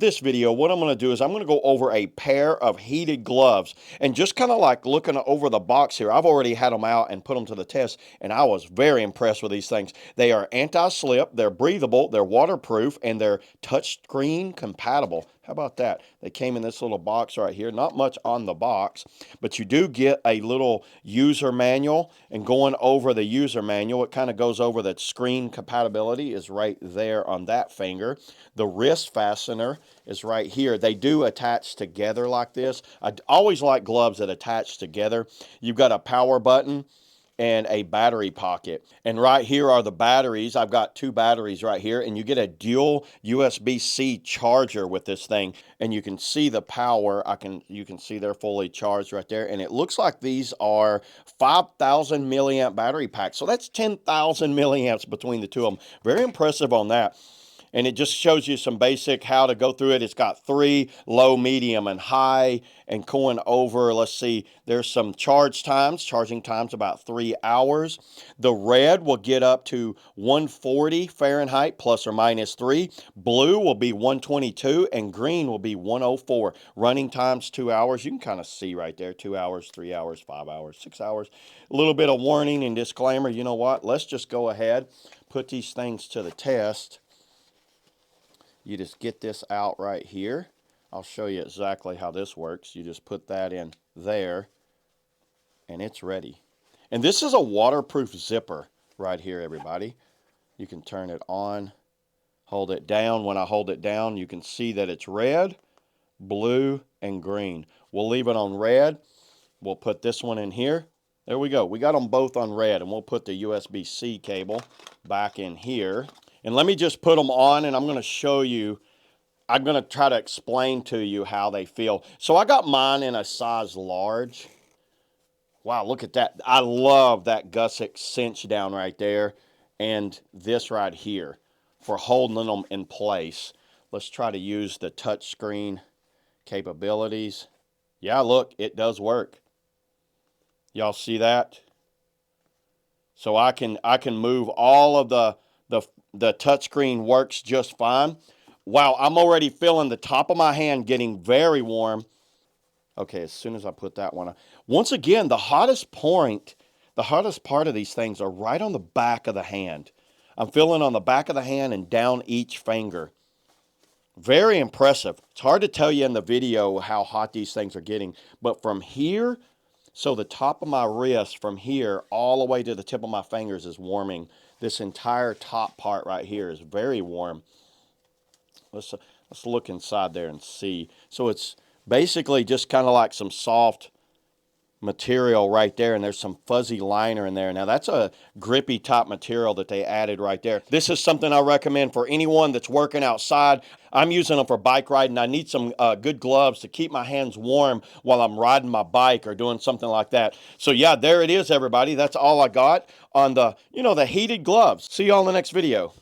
this video, what I'm going to do is I'm going to go over a pair of heated gloves and just kind of like looking over the box here. I've already had them out and put them to the test, and I was very impressed with these things. They are anti-slip, they're breathable, they're waterproof, and they're touchscreen compatible. How about that? They came in this little box right here. Not much on the box, but you do get a little user manual. And going over the user manual, it kind of goes over that screen compatibility is right there on that finger. The wrist fastener is right here. They do attach together like this. I always like gloves that attach together. You've got a power button and a battery pocket. And right here are the batteries. I've got 2 batteries right here, and you get a dual USB-C charger with this thing. And you can see the power. You can see they're fully charged right there. And it looks like these are 5,000 milliamp battery packs. So that's 10,000 milliamps between the two of them. Very impressive on that. And it just shows you some basic how to go through it. It's got 3, low, medium, and high. And going over, let's see, there's some charging times about 3 hours. The red will get up to 140 Fahrenheit plus or minus 3. Blue will be 122, and green will be 104. Running times 2 hours. You can kind of see right there, 2 hours, 3 hours, 5 hours, 6 hours. A little bit of warning and disclaimer. You know what? Let's just go ahead, put these things to the test. You just get this out right here. I'll show you exactly how this works. You just put that in there, and it's ready. And this is a waterproof zipper right here, everybody. You can turn it on, hold it down. When I hold it down, you can see that it's red, blue, and green. We'll leave it on red. We'll put this one in here. There we go. We got them both on red, and we'll put the USB-C cable back in here. And let me just put them on, and I'm going to show you. I'm going to try to explain to you how they feel. So I got mine in a size large. Wow, look at that. I love that gusset cinch down right there, and this right here for holding them in place. Let's try to use the touchscreen capabilities. Yeah, look, it does work. Y'all see that? So I can move all of the touchscreen works just fine. Wow, I'm already feeling the top of my hand getting very warm. Okay, as soon as I put that one on. Once again, the hottest part of these things are right on the back of the hand. I'm feeling on the back of the hand and down each finger. Very impressive. It's hard to tell you in the video how hot these things are getting, but from here, so the top of my wrist from here all the way to the tip of my fingers is warming. This entire top part right here is very warm. Let's look inside there and see. So it's basically just kind of like some soft material right there, and there's some fuzzy liner in there. Now that's a grippy top material that they added right there. This is something I recommend for anyone that's working outside. I'm using them for bike riding. I need some good gloves to keep my hands warm while I'm riding my bike or doing something like that. So yeah, there it is, everybody. That's all I got on the heated gloves. See you all in the next video.